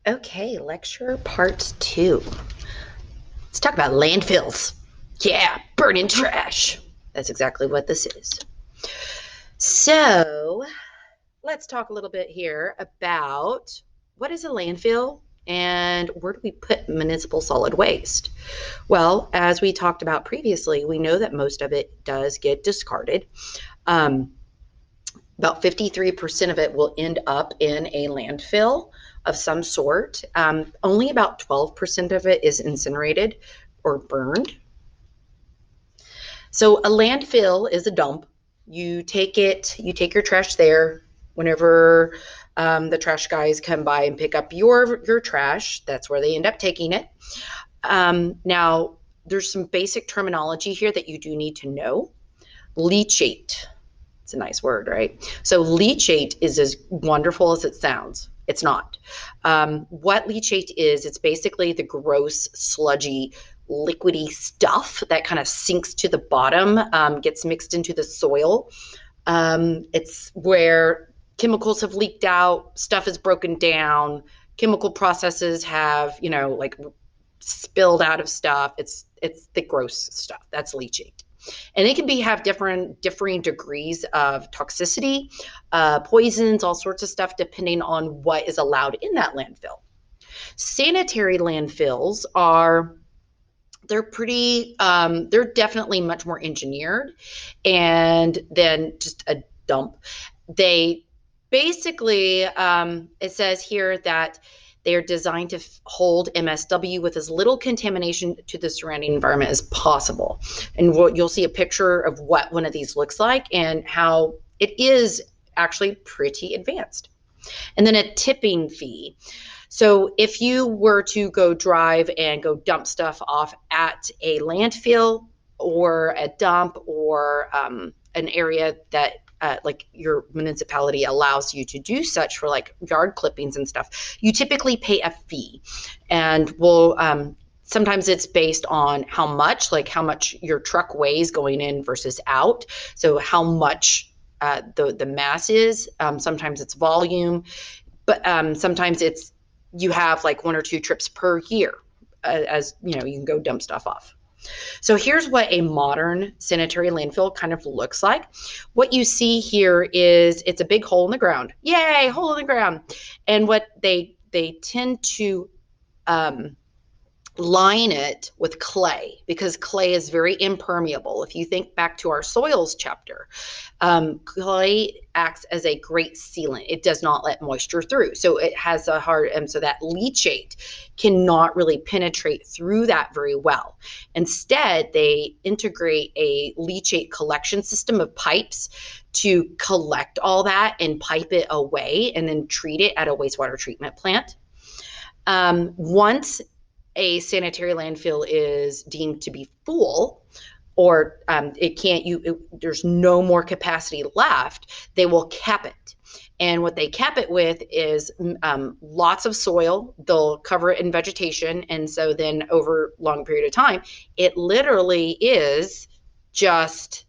Okay, lecture part two. Let's talk about landfills. Yeah, burning trash. That's exactly what this is. So, let's talk a little bit here about what is a landfill and where do we put municipal solid waste? Well, as we talked about previously, we know that most of it does get discarded. Um, about 53% of it will end up in a landfill of some sort. Only about 12% of it is incinerated or burned. So a landfill is a dump. You take your trash there whenever the trash guys come by and pick up your trash. That's where they end up taking it. Now, there's some basic terminology here that you do need to know. Leachate. It's a nice word, right? So leachate is as wonderful as it sounds. It's not. What leachate is, it's basically the gross, sludgy, liquidy stuff that kind of sinks to the bottom, gets mixed into the soil. It's where chemicals have leaked out, stuff is broken down, chemical processes have, like spilled out of stuff. It's the gross stuff. That's leachate, and it can have differing degrees of toxicity, poisons, all sorts of stuff, depending on what is allowed in that landfill. Sanitary landfills are they're definitely much more engineered and then just a dump. They basically, it says here that they are designed to hold MSW with as little contamination to the surrounding environment as possible. And you'll see a picture of what one of these looks like and how it is actually pretty advanced. And then a tipping fee. So if you were to go drive and go dump stuff off at a landfill or a dump or an area that like your municipality allows you to do such for like yard clippings and stuff, you typically pay a fee, and sometimes it's based on like how much your truck weighs going in versus out. So how much the mass is. Sometimes it's volume, but sometimes it's you have like one or two trips per year, as you know, you can go dump stuff off. So here's what a modern sanitary landfill kind of looks like. What you see here is it's a big hole in the ground. Yay, hole in the ground. And what they tend to line it with clay, because clay is very impermeable. If you think back to our soils chapter, clay acts as a great sealant. It does not let moisture through. So it has a hard, and so that leachate cannot really penetrate through that very well. Instead, they integrate a leachate collection system of pipes to collect all that and pipe it away and then treat it at a wastewater treatment plant. Once a sanitary landfill is deemed to be full, or there's no more capacity left, they will cap it. And what they cap it with is lots of soil. They'll cover it in vegetation, and so then over a long period of time, it literally is just,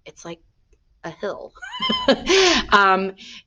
it's like a hill.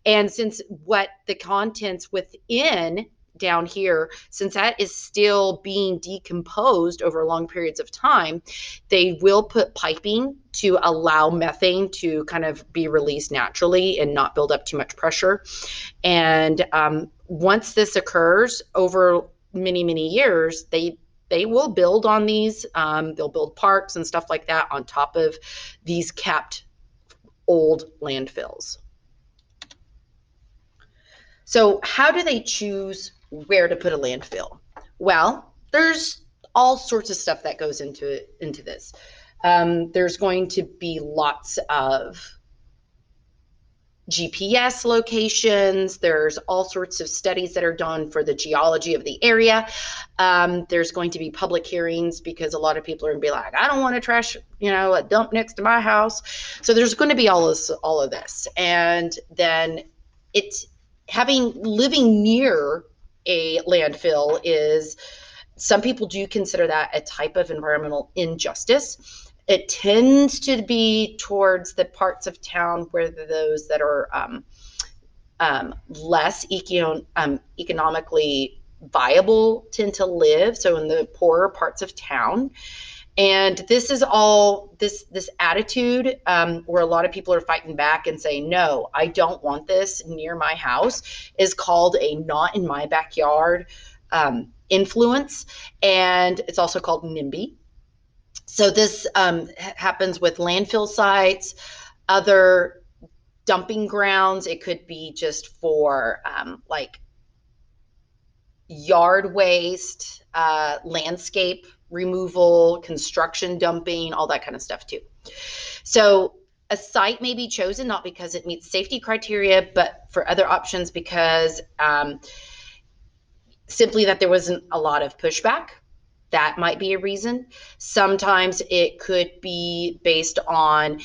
And since what the contents within down here, since that is still being decomposed over long periods of time, they will put piping to allow methane to kind of be released naturally and not build up too much pressure. And once this occurs over many, many years, they will build on these. They'll build parks and stuff like that on top of these capped old landfills. So how do they choose where to put a landfill? Well, there's all sorts of stuff that goes into this. There's going to be lots of GPS locations. There's all sorts of studies that are done for the geology of the area. There's going to be public hearings because a lot of people are going to be like, I don't want to trash, a dump next to my house. So there's going to be all of this. And then living near a landfill is, some people do consider that a type of environmental injustice. It tends to be towards the parts of town where those that are less economically viable tend to live, so in the poorer parts of town. And this is all this attitude where a lot of people are fighting back and saying, no, I don't want this near my house, is called a not in my backyard influence. And it's also called NIMBY. So this happens with landfill sites, other dumping grounds. It could be just for like yard waste, landscape removal, construction dumping, all that kind of stuff too. So a site may be chosen not because it meets safety criteria, but for other options because simply that there wasn't a lot of pushback. That might be a reason. Sometimes it could be based on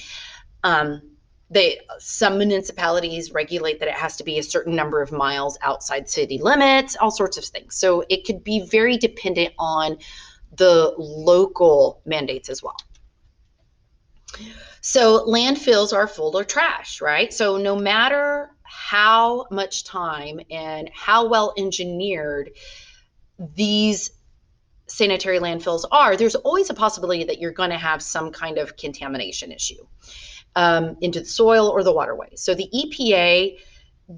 some municipalities regulate that it has to be a certain number of miles outside city limits, all sorts of things. So it could be very dependent on the local mandates as well. So landfills are full of trash, right? So no matter how much time and how well engineered these sanitary landfills are, there's always a possibility that you're going to have some kind of contamination issue into the soil or the waterway. So the EPA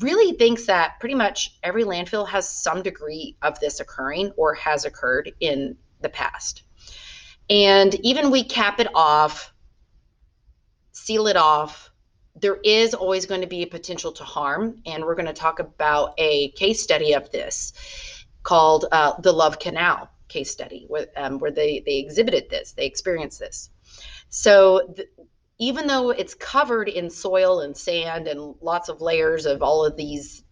really thinks that pretty much every landfill has some degree of this occurring or has occurred in the past. And even we cap it off, seal it off, there is always going to be a potential to harm. And we're going to talk about a case study of this called the Love Canal case study, where they exhibited this, they experienced this. So even though it's covered in soil and sand and lots of layers of all of these,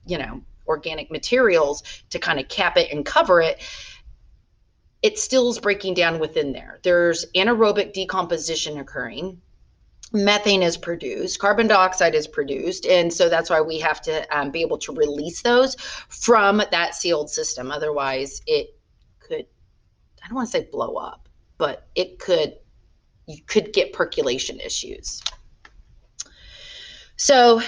organic materials to kind of cap it and cover it, it still is breaking down within there. There's anaerobic decomposition occurring. Methane is produced, carbon dioxide is produced, and so that's why we have to be able to release those from that sealed system. Otherwise, it could, I don't want to say blow up, but you could get percolation issues. So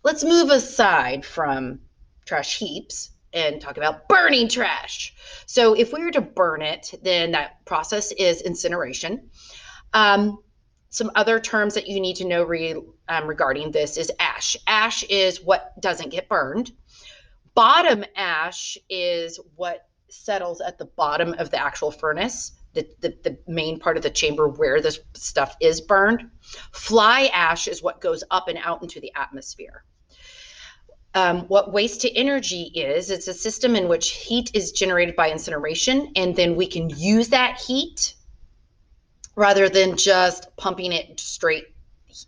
let's move aside from trash heaps and talk about burning trash. So if we were to burn it, then that process is incineration. Some other terms that you need to know regarding this is ash. Ash is what doesn't get burned. Bottom ash is what settles at the bottom of the actual furnace, the main part of the chamber where this stuff is burned. Fly ash is what goes up and out into the atmosphere. What waste to energy is, it's a system in which heat is generated by incineration, and then we can use that heat rather than just pumping it straight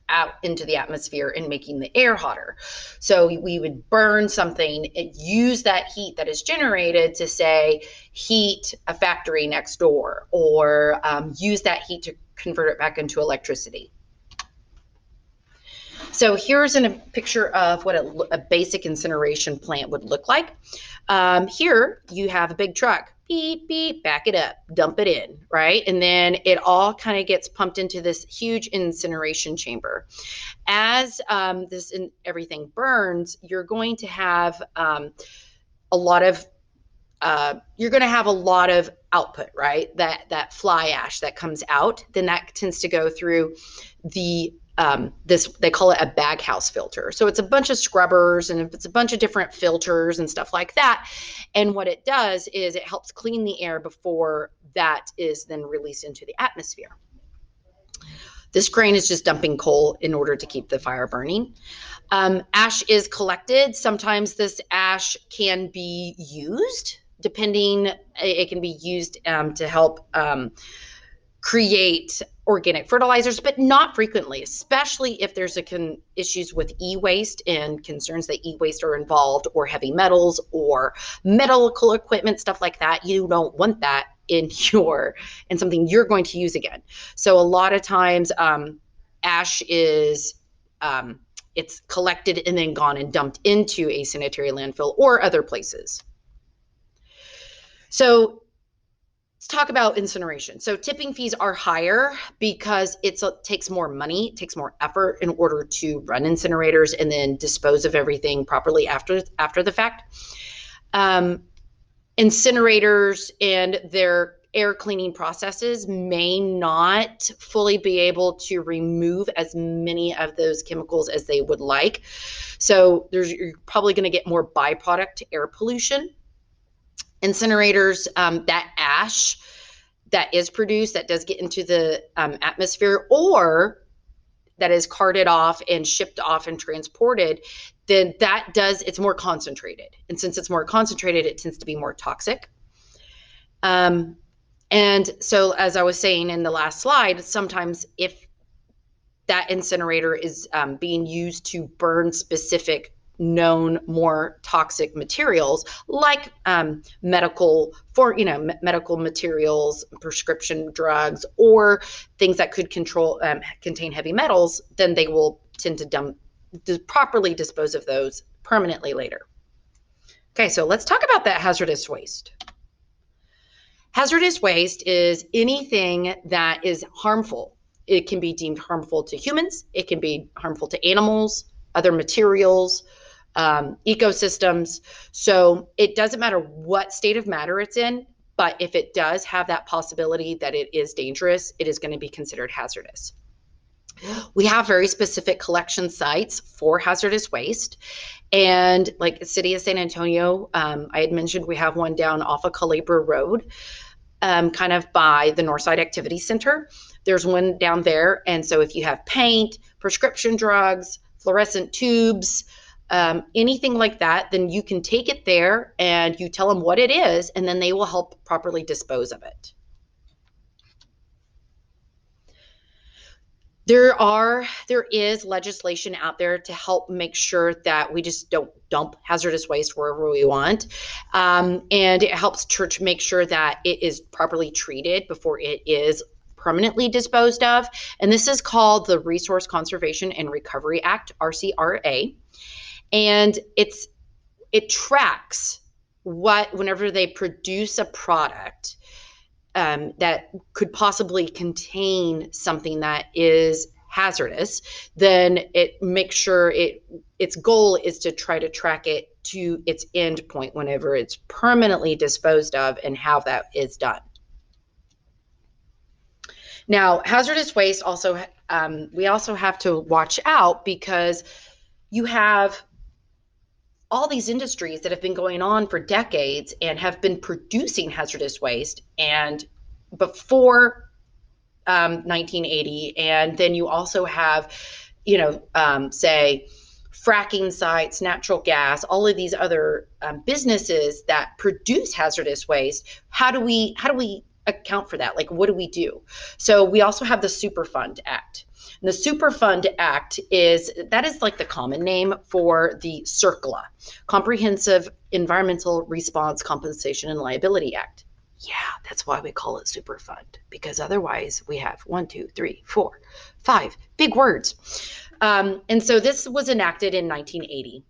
out into the atmosphere and making the air hotter. So we would burn something, use that heat that is generated to, say, heat a factory next door, or use that heat to convert it back into electricity. So here's a picture of what a basic incineration plant would look like. Here you have a big truck. Beep, beep, back it up, dump it in, right? And then it all kind of gets pumped into this huge incineration chamber. As everything burns, you're going to have a lot of output, right? That fly ash that comes out, then that tends to go through the they call it a baghouse filter. So it's a bunch of scrubbers and it's a bunch of different filters and stuff like that. And what it does is it helps clean the air before that is then released into the atmosphere. This crane is just dumping coal in order to keep the fire burning. Ash is collected. Sometimes this ash can be used, it can be used to help create organic fertilizers, but not frequently, especially if there's issues with e-waste and concerns that e-waste are involved, or heavy metals or medical equipment, stuff like that. You don't want that in something you're going to use again. So a lot of times ash is it's collected and then gone and dumped into a sanitary landfill or other places. So let's talk about incineration. So tipping fees are higher because it takes more money, it takes more effort in order to run incinerators and then dispose of everything properly after the fact. Incinerators and their air cleaning processes may not fully be able to remove as many of those chemicals as they would like. So you're probably going to get more byproduct air pollution. Incinerators, that ash that is produced, that does get into the atmosphere, or that is carted off and shipped off and transported, then it's more concentrated. And since it's more concentrated, it tends to be more toxic. And so, as I was saying in the last slide, sometimes if that incinerator is being used to burn specific known more toxic materials, like medical materials, prescription drugs, or things that could contain heavy metals, then they will tend to properly dispose of those permanently later. Okay, so let's talk about that hazardous waste. Hazardous waste is anything that is harmful. It can be deemed harmful to humans. It can be harmful to animals, other materials, ecosystems. So it doesn't matter what state of matter it's in, but if it does have that possibility that it is dangerous, it is going to be considered hazardous. We have very specific collection sites for hazardous waste. And like the city of San Antonio, I had mentioned we have one down off of Culebra Road, kind of by the Northside Activity Center. There's one down there. And so if you have paint, prescription drugs, fluorescent tubes, anything like that, then you can take it there and you tell them what it is, and then they will help properly dispose of it. There is legislation out there to help make sure that we just don't dump hazardous waste wherever we want. And it helps to make sure that it is properly treated before it is permanently disposed of. And this is called the Resource Conservation and Recovery Act, RCRA. And it tracks whenever they produce a product that could possibly contain something that is hazardous, then it makes sure its goal is to try to track it to its end point whenever it's permanently disposed of, and how that is done. Now, hazardous waste also, we also have to watch out, because you have all these industries that have been going on for decades and have been producing hazardous waste, and before 1980, and then you also have, say, fracking sites, natural gas, all of these other businesses that produce hazardous waste. How do we account for that? Like, what do we do? So we also have the Superfund Act. And the Superfund Act is like the common name for the CERCLA, Comprehensive Environmental Response Compensation and Liability Act. Yeah, that's why we call it Superfund, because otherwise we have 1, 2, 3, 4, 5 big words. And so this was enacted in 1980.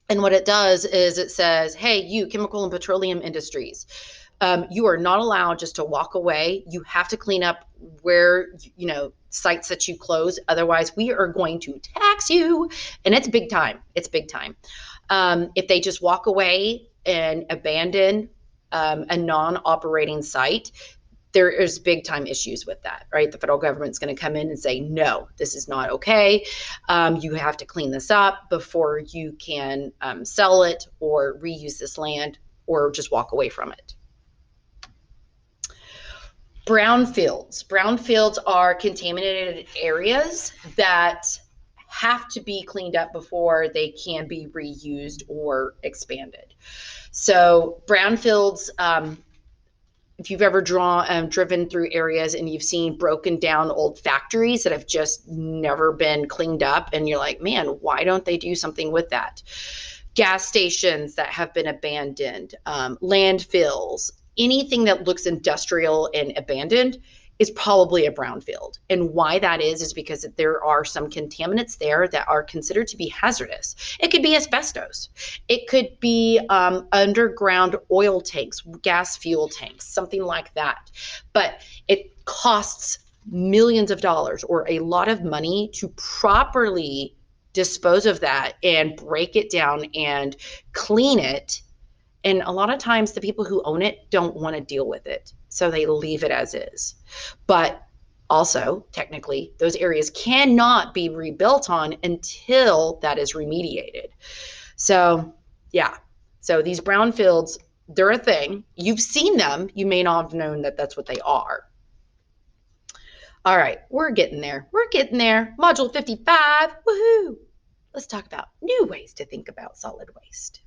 And what it does is it says, hey, you chemical and petroleum industries, you are not allowed just to walk away. You have to clean up where, sites that you close. Otherwise, we are going to tax you. And it's big time. It's big time. If they just walk away and abandon a non-operating site, there is big time issues with that, right? The federal government's going to come in and say, no, this is not okay. You have to clean this up before you can sell it or reuse this land, or just walk away from it. Brownfields. Brownfields are contaminated areas that have to be cleaned up before they can be reused or expanded. So brownfields, if you've ever driven through areas and you've seen broken down old factories that have just never been cleaned up, and you're like, man, why don't they do something with that? Gas stations that have been abandoned, landfills, anything that looks industrial and abandoned is probably a brownfield. And why that is because there are some contaminants there that are considered to be hazardous. It could be asbestos. It could be underground oil tanks, gas fuel tanks, something like that. But it costs millions of dollars or a lot of money to properly dispose of that and break it down and clean it And a lot of times the people who own it don't want to deal with it. So they leave it as is. But also, technically, those areas cannot be rebuilt on until that is remediated. So, yeah. So these brownfields, they're a thing. You've seen them. You may not have known that that's what they are. All right, we're getting there. We're getting there. Module 55. Woohoo! Let's talk about new ways to think about solid waste.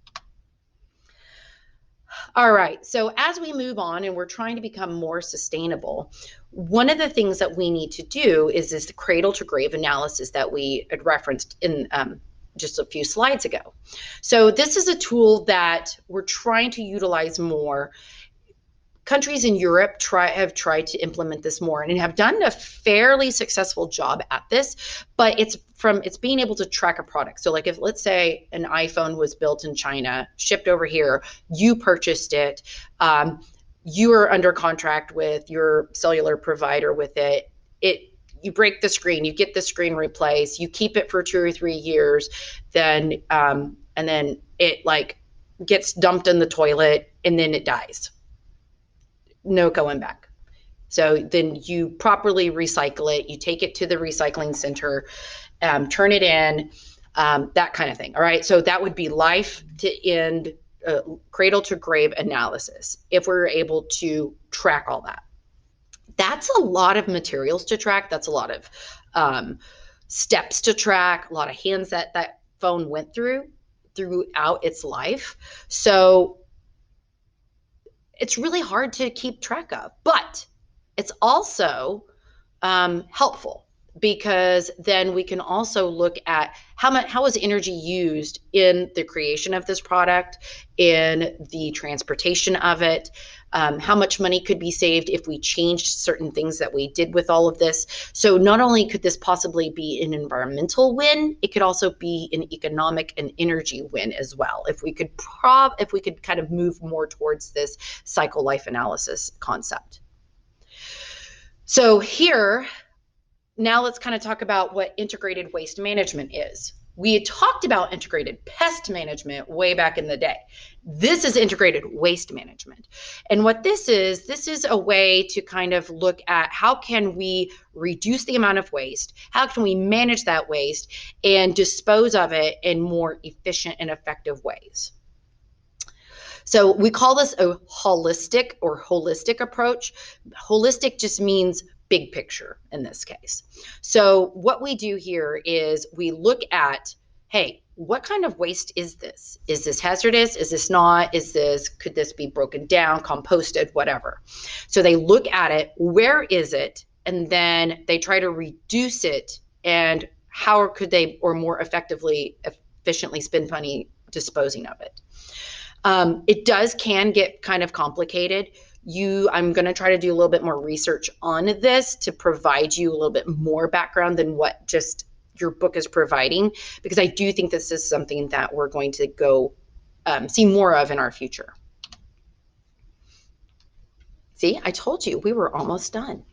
All right, so as we move on and we're trying to become more sustainable, one of the things that we need to do is this cradle to grave analysis that we had referenced in just a few slides ago. So this is a tool that we're trying to utilize more. Countries in Europe have tried to implement this more and have done a fairly successful job at this, but it's being able to track a product. So like if, let's say, an iPhone was built in China, shipped over here, you purchased it, you are under contract with your cellular provider with it, you break the screen, you get the screen replaced, you keep it for 2 or 3 years, then and then it like gets dumped in the toilet and then it dies. No going back. So then you properly recycle it, you take it to the recycling center, turn it in, that kind of thing. All right. So that would be life to end, cradle to grave analysis if we're able to track all that. That's a lot of materials to track. That's a lot of steps to track, a lot of hands that phone went throughout its life. So it's really hard to keep track of, but it's also helpful because then we can also look at how was energy used in the creation of this product, in the transportation of it, how much money could be saved if we changed certain things that we did with all of this. So not only could this possibly be an environmental win, it could also be an economic and energy win as well if we could kind of move more towards this cycle life analysis concept. So here, now let's kind of talk about what integrated waste management is. We had talked about integrated pest management way back in the day. This is integrated waste management. And what this is a way to kind of look at how can we reduce the amount of waste, how can we manage that waste and dispose of it in more efficient and effective ways. So we call this a holistic approach. Holistic just means big picture in this case. So what we do here is we look at, hey, what kind of waste is this? Is this hazardous? Is this not? Could this be broken down, composted, whatever? So they look at it, where is it? And then they try to reduce it, and how could they or more efficiently spend money disposing of it. It can get kind of complicated. I'm going to try to do a little bit more research on this to provide you a little bit more background than what just your book is providing, because I do think this is something that we're going to go see more of in our future. See, I told you we were almost done.